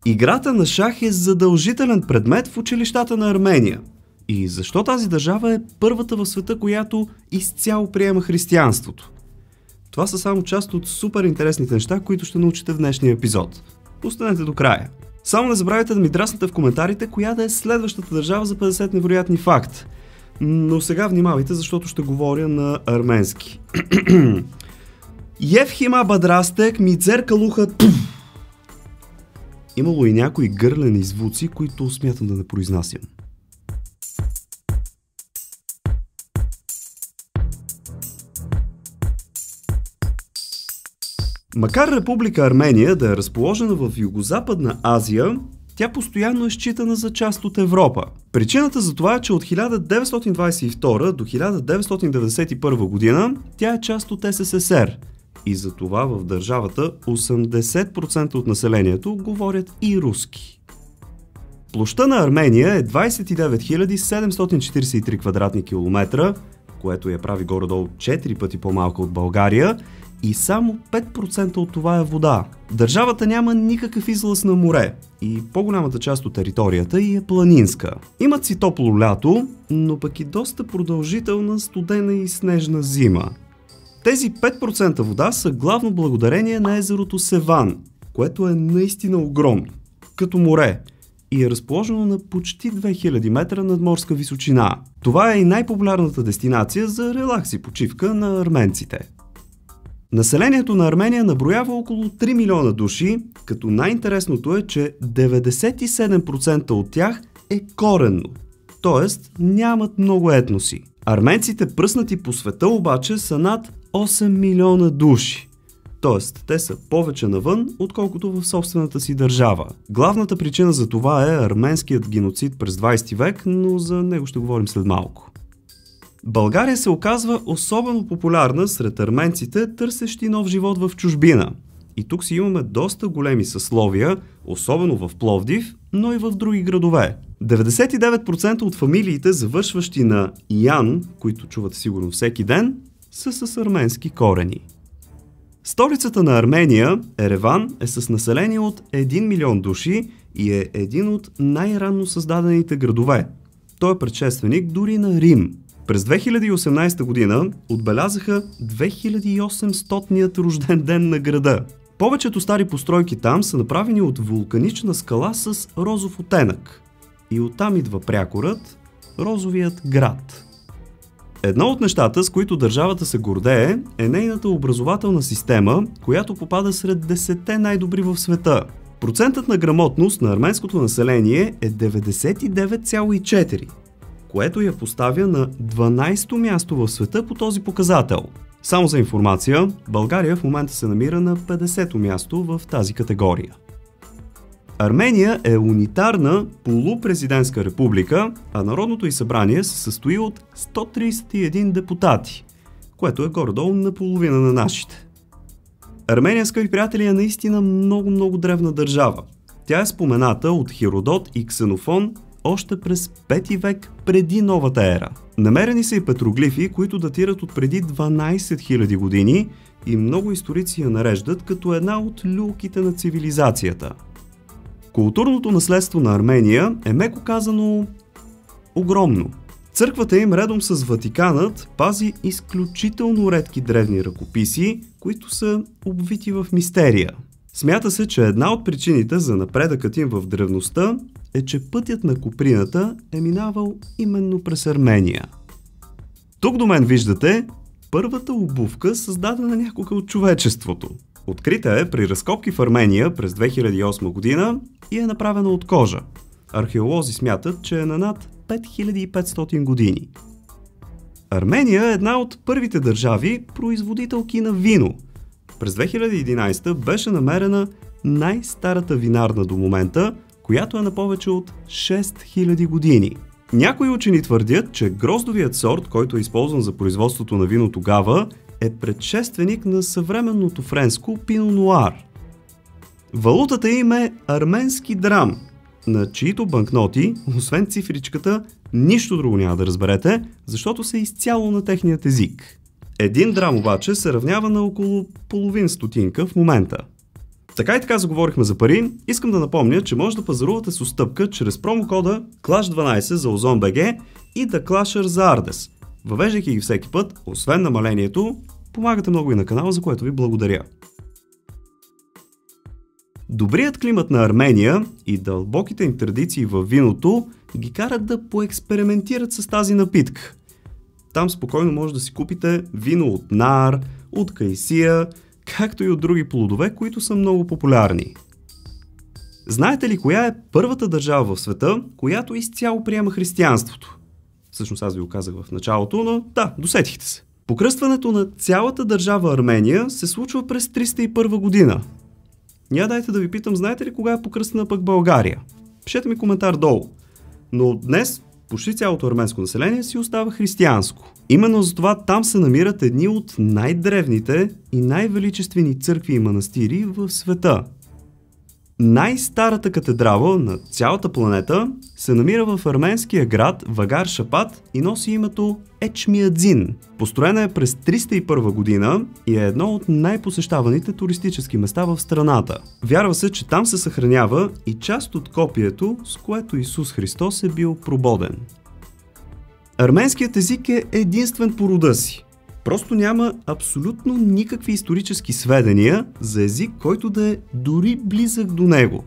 Играта на шах е задължителен предмет в училищата на Армения. И защо тази държава е първата в света, която изцяло приема християнството? Това са само част от супер интересните неща, които ще научите в днешния епизод. Останете до края. Само не забравяйте да ми драснете в коментарите, коя да е следващата държава за 50 невероятни факти. Но сега внимавайте, защото ще говоря на арменски. Евхима бадрастек мицер калуха. Имало и някои гърлени звуци, които смятам да не произнасям. Макар Република Армения да е разположена в Югозападна Азия, тя постоянно е считана за част от Европа. Причината за това е, че от 1922 до 1991 година тя е част от СССР. И за това в държавата 80% от населението говорят и руски. Площта на Армения е 29 743 квадратни километра, което я прави горе-долу 4 пъти по-малка от България, и само 5% от това е вода. Държавата няма никакъв излаз на море и по-голямата част от територията ѝ е планинска. Имат си топло лято, но пък и доста продължителна студена и снежна зима. Тези 5% вода са главно благодарение на езерото Севан, което е наистина огромно, като море, и е разположено на почти 2000 метра надморска височина. Това е и най-популярната дестинация за релакс и почивка на арменците. Населението на Армения наброява около 3 милиона души, като най-интересното е, че 97% от тях е коренно, т.е. нямат много етноси. Арменците пръснати по света обаче са над 8 милиона души, т.е. те са повече навън, отколкото в собствената си държава. Главната причина за това е арменският геноцид през 20 век, но за него ще говорим след малко. България се оказва особено популярна сред арменците, търсещи нов живот в чужбина. И тук си имаме доста големи съсловия, особено в Пловдив, но и в други градове. 99% от фамилиите, завършващи на Ян, които чувате сигурно всеки ден, са с арменски корени. Столицата на Армения, Ереван, е с население от 1 милион души и е един от най-ранно създадените градове. Той е предшественик дори на Рим. През 2018 година отбелязаха 2800-ният рожден ден на града. Повечето стари постройки там са направени от вулканична скала с розов оттенък. И оттам идва прякорът Розовият град. Едно от нещата, с които държавата се гордее, е нейната образователна система, която попада сред 10-те най-добри в света. Процентът на грамотност на арменското население е 99,4%. което я поставя на 12-то място в света по този показател. Само за информация, България в момента се намира на 50-то място в тази категория. Армения е унитарна полупрезидентска република, а Народното й събрание се състои от 131 депутати, което е горе-долу наполовина на нашите. Армения, скъпи приятели, е наистина много древна държава. Тя е спомената от Херодот и Ксенофон още през 5 век преди новата ера. Намерени са и петроглифи, които датират от преди 12 000 години и много историци я нареждат като една от люлките на цивилизацията. Културното наследство на Армения е меко казано огромно. Църквата им редом с Ватиканът пази изключително редки древни ръкописи, които са обвити в мистерия. Смята се, че една от причините за напредъкът им в древността е, че пътят на Куприната е минавал именно през Армения. Тук до мен виждате първата обувка, създадена някога от човечеството. Открита е при разкопки в Армения през 2008 година и е направена от кожа. Археолози смятат, че е на над 5500 години. Армения е една от първите държави производителки на вино. През 2011 беше намерена най-старата винарна до момента, която е на повече от 6000 години. Някои учени твърдят, че гроздовият сорт, който е използван за производството на вино тогава, е предшественик на съвременното френско пино нуар. Валутата им е арменски драм, на чието банкноти, освен цифричката, нищо друго няма да разберете, защото са изцяло на техният език. Един драм обаче се равнява на около половин стотинка в момента. Така и така заговорихме за пари. Искам да напомня, че може да пазарувате с отстъпка чрез промокода CLASH12 за OZON.BG и The Clasher за Ardes. Въвеждайки ги всеки път, освен намалението, помагате много и на канала, за което ви благодаря. Добрият климат на Армения и дълбоките им традиции във виното ги карат да поекспериментират с тази напитка. Там спокойно може да си купите вино от нар, от кайсия, както и от други плодове, които са много популярни. Знаете ли коя е първата държава в света, която изцяло приема християнството? Всъщност аз ви го казах в началото, но да, досетихте се. Покръстването на цялата държава Армения се случва през 301 година. Дайте да ви питам, знаете ли кога е покръстена пък България? Пишете ми коментар долу. Но днес почти цялото арменско население си остава християнско. Именно затова там се намират едни от най-древните и най-величествени църкви и манастири в света. Най-старата катедрала на цялата планета се намира в арменския град Вагар Шапат и носи името Ечмиадзин. Построена е през 301 година и е едно от най-посещаваните туристически места в страната. Вярва се, че там се съхранява и част от копието, с което Исус Христос е бил прободен. Арменският език е единствен по рода си. Просто няма абсолютно никакви исторически сведения за език, който да е дори близък до него.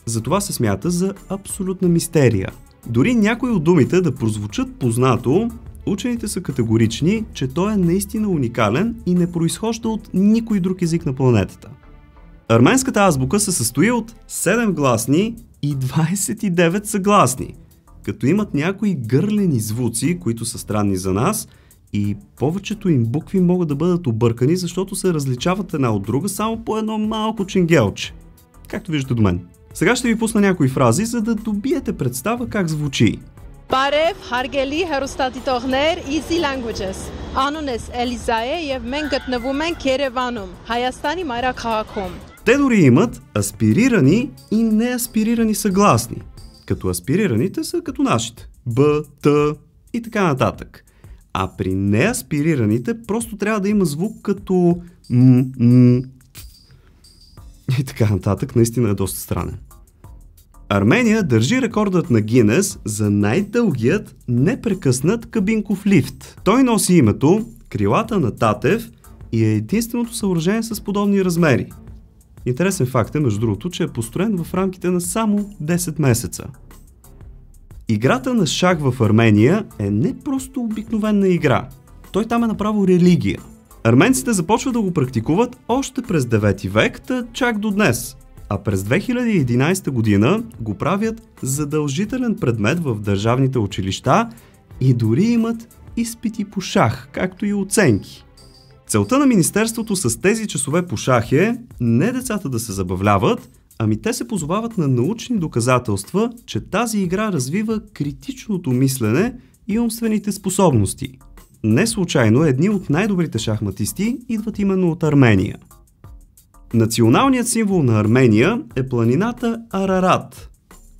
Затова се смята за абсолютна мистерия. Дори някои от думите да прозвучат познато, учените са категорични, че той е наистина уникален и не произхожда от никой друг език на планетата. Арменската азбука се състои от 7 гласни и 29 съгласни, като имат някои гърлени звуци, които са странни за нас, и повечето им букви могат да бъдат объркани, защото се различават една от друга само по едно малко ченгелче. Както виждате до мен. Сега ще ви пусна някои фрази, за да добиете представа как звучи. Բարև, հարգելի հեռուստադիտողներ, Easy Languages. Անունս Էլիզա է եւ մենք գտնվում ենք Երևանում, Հայաստանի մայրաքաղաքում. Те дори имат аспирирани и неаспирирани съгласни. Като аспирираните са като нашите. Б, Т и така нататък. А при неаспирираните просто трябва да има звук като м и така нататък. Наистина е доста странен. Армения държи рекордът на Гинес за най-дългият непрекъснат кабинков лифт. Той носи името Крилата на Татев и е единственото съоръжение с подобни размери. Интересен факт е, между другото, че е построен в рамките на само 10 месеца. Играта на шах в Армения е не просто обикновена игра. Той там е направо религия. Арменците започват да го практикуват още през 9 век, чак до днес. А през 2011 година го правят задължителен предмет в държавните училища и дори имат изпити по шах, както и оценки. Целта на министерството с тези часове по шах е не децата да се забавляват, ами те се позовават на научни доказателства, че тази игра развива критичното мислене и умствените способности. Не случайно едни от най-добрите шахматисти идват именно от Армения. Националният символ на Армения е планината Арарат,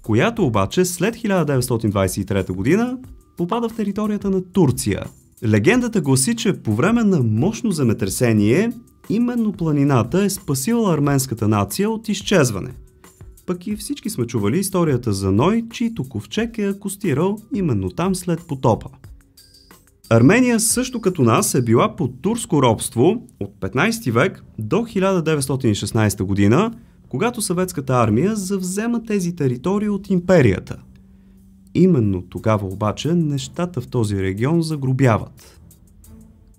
която обаче след 1923 година попада в територията на Турция. Легендата гласи, че по време на мощно земетресение именно планината е спасила арменската нация от изчезване. Пък и всички сме чували историята за Ной, чийто ковчег е акостирал именно там след потопа. Армения също като нас е била под турско робство от 15 век до 1916 година, когато съветската армия завзема тези територии от империята. Именно тогава обаче нещата в този регион загробяват.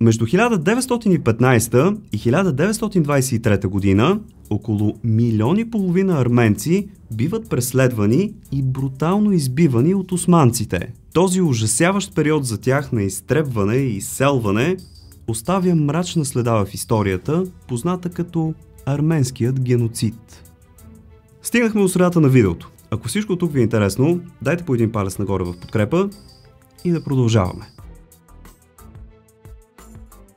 Между 1915 и 1923 година около 1,5 милиона арменци биват преследвани и брутално избивани от османците. Този ужасяващ период за тях на изтребване и изселване оставя мрачна следа в историята, позната като арменският геноцид. Стигнахме до средата на видеото. Ако всичко тук ви е интересно, дайте по един палец нагоре в подкрепа и да продължаваме.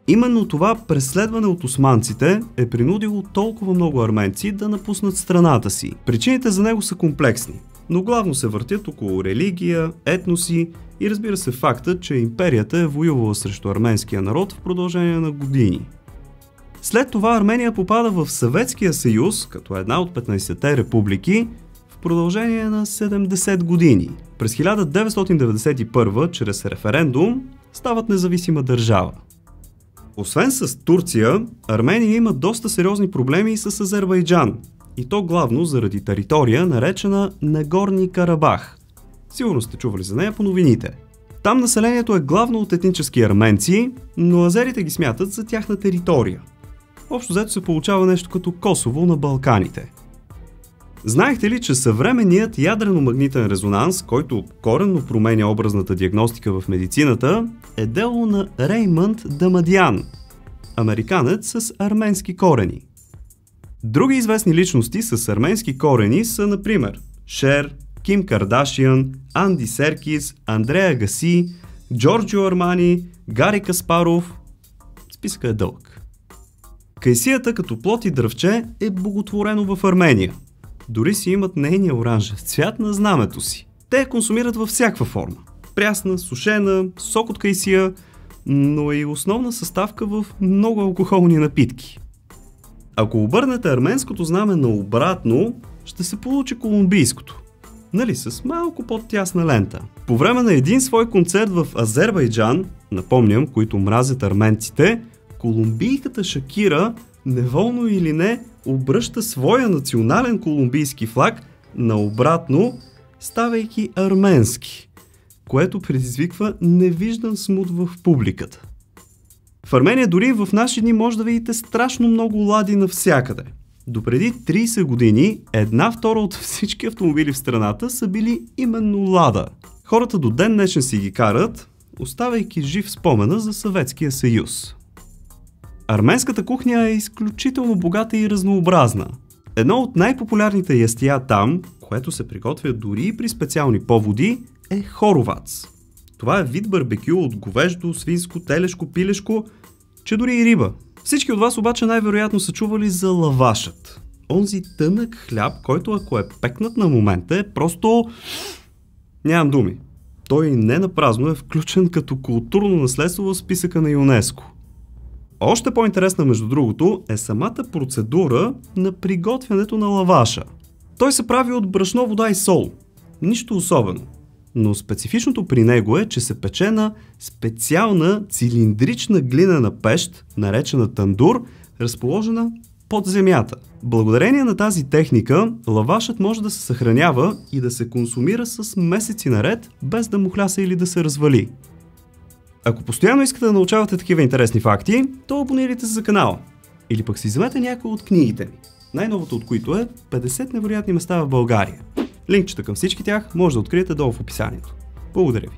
Именно това преследване от османците е принудило толкова много арменци да напуснат страната си. Причините за него са комплексни, но главно се въртят около религия, етноси и разбира се факта, че империята е воювала срещу арменския народ в продължение на години. След това Армения попада в Съветския съюз, като една от 15-те републики, в продължение на 70 години. През 1991, чрез референдум, стават независима държава. Освен с Турция, Армения има доста сериозни проблеми и с Азербайджан. И то главно заради територия, наречена Нагорни Карабах. Сигурно сте чували за нея по новините. Там населението е главно от етнически арменци, но азерите ги смятат за тяхна територия. Общо взето се получава нещо като Косово на Балканите. Знаехте ли, че съвременният ядрено-магнитен резонанс, който коренно променя образната диагностика в медицината, е дело на Реймънд Дамадиан, американец с арменски корени. Други известни личности с арменски корени са, например, Шер, Ким Кардашиан, Анди Серкис, Андреа Гаси, Джорджио Армани, Гари Каспаров. Списъкът е дълъг. Кайсията като плод и дръвче е боготворено в Армения. Дори си имат нейния оранжев цвят на знамето си. Те я консумират във всякаква форма. Прясна, сушена, сок от кайсия, но и основна съставка в много алкохолни напитки. Ако обърнете арменското знаме наобратно, ще се получи колумбийското. Нали, с малко по-тясна лента. По време на един свой концерт в Азербайджан, напомням, които мразят арменците, колумбийката Шакира, неволно или не, обръща своя национален колумбийски флаг наобратно, ставайки арменски, което предизвиква невиждан смут в публиката. В Армения дори в наши дни може да видите страшно много лади навсякъде. Допреди 30 години 1/2 от всички автомобили в страната са били именно Лада. Хората до ден днешен си ги карат, оставайки жив спомена за Съветския съюз. Арменската кухня е изключително богата и разнообразна. Едно от най-популярните ястия там, което се приготвя дори и при специални поводи, е хоровац. Това е вид барбекю от говеждо, свинско, телешко, пилешко, че дори и риба. Всички от вас обаче най-вероятно са чували за лавашът. Онзи тънък хляб, който ако е пекнат на момента е просто... Нямам думи. Той не напразно е включен като културно наследство в списъка на ЮНЕСКО. Още по-интересна, между другото, е самата процедура на приготвянето на лаваша. Той се прави от брашно, вода и сол. Нищо особено. Но специфичното при него е, че се пече на специална цилиндрична глинена пещ, наречена тандур, разположена под земята. Благодарение на тази техника, лавашът може да се съхранява и да се консумира с месеци наред, без да мухляса или да се развали. Ако постоянно искате да научавате такива интересни факти, то абонирайте се за канала. Или пък си вземете някои от книгите ми, най-новото от които е 50 невероятни места в България. Линкчета към всички тях може да откриете долу в описанието. Благодаря ви!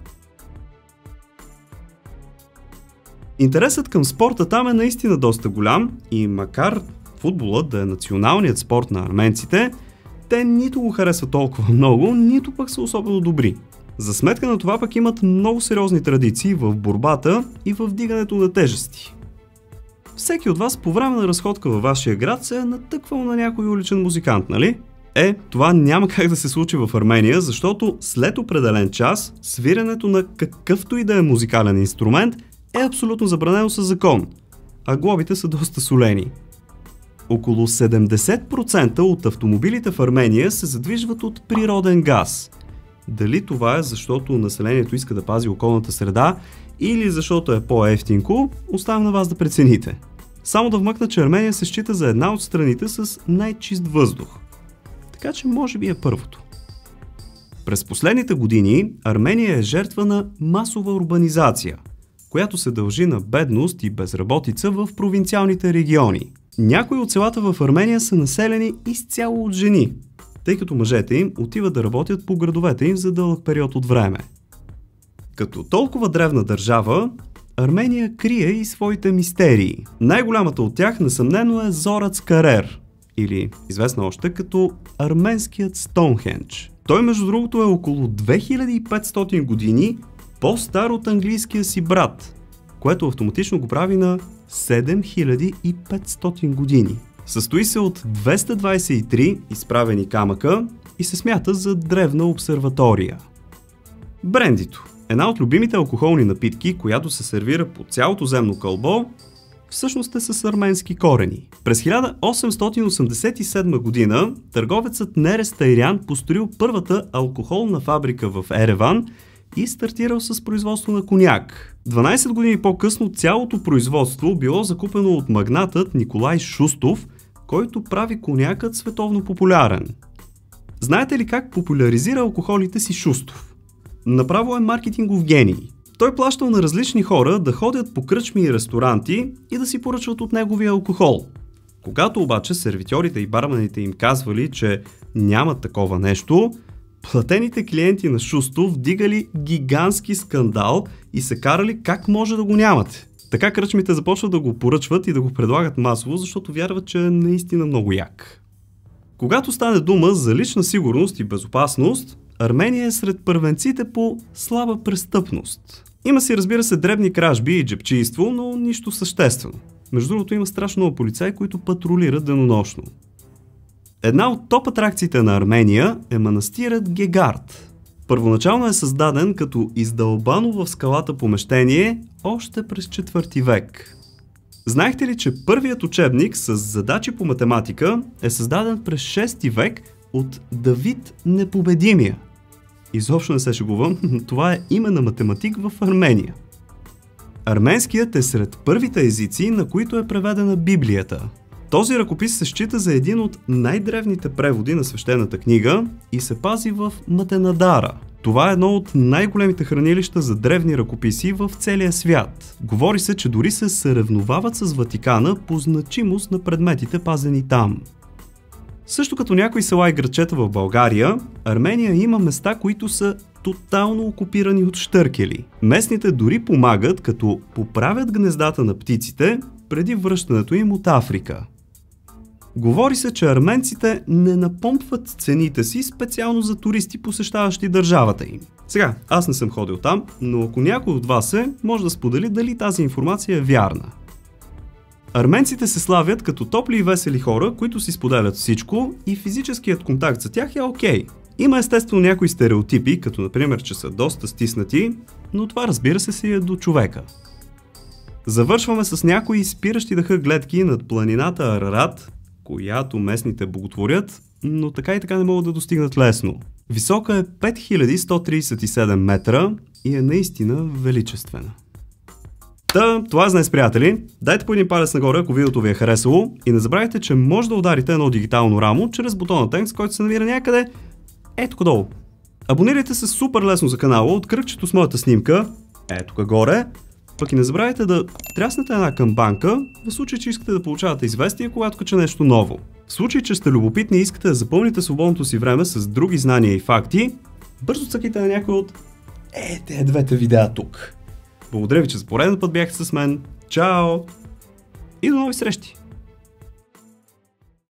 Интересът към спорта там е наистина доста голям и макар футболът да е националният спорт на арменците, те нито го харесват толкова много, нито пък са особено добри. За сметка на това пък имат много сериозни традиции в борбата и в вдигането на тежести. Всеки от вас по време на разходка във вашия град се е натъквал на някой уличен музикант, нали? Това няма как да се случи в Армения, защото след определен час свиренето на какъвто и да е музикален инструмент е абсолютно забранено със закон, а глобите са доста солени. Около 70% от автомобилите в Армения се задвижват от природен газ. Дали това е защото населението иска да пази околната среда или защото е по-евтинко, оставям на вас да прецените. Само да вмъкна, че Армения се счита за една от страните с най-чист въздух. Така че може би е първото. През последните години Армения е жертва на масова урбанизация, която се дължи на бедност и безработица в провинциалните региони. Някои от селата в Армения са населени изцяло от жени, тъй като мъжете им отиват да работят по градовете им за дълъг период от време. Като толкова древна държава, Армения крие и своите мистерии. Най-голямата от тях несъмнено е Зорац Карер, или известна още като арменският Стоунхендж. Той между другото е около 2500 години по-стар от английския си брат, което автоматично го прави на 7500 години. Състои се от 223 изправени камъка и се смята за древна обсерватория. Брендито, една от любимите алкохолни напитки, която се сервира по цялото земно кълбо, всъщност е с арменски корени. През 1887 година търговецът Нерес Тайрян построил първата алкохолна фабрика в Ереван и стартирал с производство на коняк. 12 години по-късно цялото производство било закупено от магнатът Николай Шустов, който прави конякът световно популярен. Знаете ли как популяризира алкохолите си Шустов? Направо е маркетингов гений. Той плащал на различни хора да ходят по кръчми и ресторанти и да си поръчват от неговия алкохол. Когато обаче сервитьорите и барманите им казвали, че нямат такова нещо, платените клиенти на Шустов вдигали гигантски скандал и се карали как може да го нямате. Така кръчмите започват да го поръчват и да го предлагат масово, защото вярват, че е наистина много як. Когато стане дума за лична сигурност и безопасност, Армения е сред първенците по слаба престъпност. Има си, разбира се, дребни кражби и джебчийство, но нищо съществено. Между другото, има страшно много полицаи, които патрулират денонощно. Една от топ атракциите на Армения е манастирът Гегард. Първоначално е създаден като издълбано в скалата помещение още през 4 век. Знаехте ли, че първият учебник с задачи по математика е създаден през 6 век от Давид Непобедимия? Изобщо не се шегувам, но това е име на математик в Армения. Арменският е сред първите езици, на които е преведена Библията. Този ръкопис се счита за един от най-древните преводи на свещената книга и се пази в Матенадара. Това е едно от най-големите хранилища за древни ръкописи в целия свят. Говори се, че дори се съревновават с Ватикана по значимост на предметите, пазени там. Също като някои села и градчета в България, Армения има места, които са тотално окупирани от щъркели. Местните дори помагат, като поправят гнездата на птиците преди връщането им от Африка. Говори се, че арменците не напомпват цените си специално за туристи, посещаващи държавата им. Сега, аз не съм ходил там, но ако някой от вас може да сподели дали тази информация е вярна. Арменците се славят като топли и весели хора, които си споделят всичко и физическият контакт за тях е окей. Има естествено някои стереотипи, като например, че са доста стиснати, но това разбира се си е до човека. Завършваме с някои спиращи дъха гледки над планината Арарат, която местните боготворят, но така и така не могат да достигнат лесно. Висока е 5137 метра и е наистина величествена. Това е за днес, приятели. Дайте по един палец нагоре, ако видеото ви е харесало, и не забравяйте, че може да ударите едно дигитално рамо чрез бутона Thanks, който се намира някъде ето долу. Абонирайте се супер лесно за канала от кръгчето с моята снимка, ето тук горе, пък и не забравяйте да тряснете една камбанка, в случай, че искате да получавате известия, когато кача нещо ново. В случай, че сте любопитни и искате да запълните свободното си време с други знания и факти, бързо цъкайте на някой от тези двете видеа тук. Благодаря ви, че за пореден път бяхте с мен. Чао! И до нови срещи!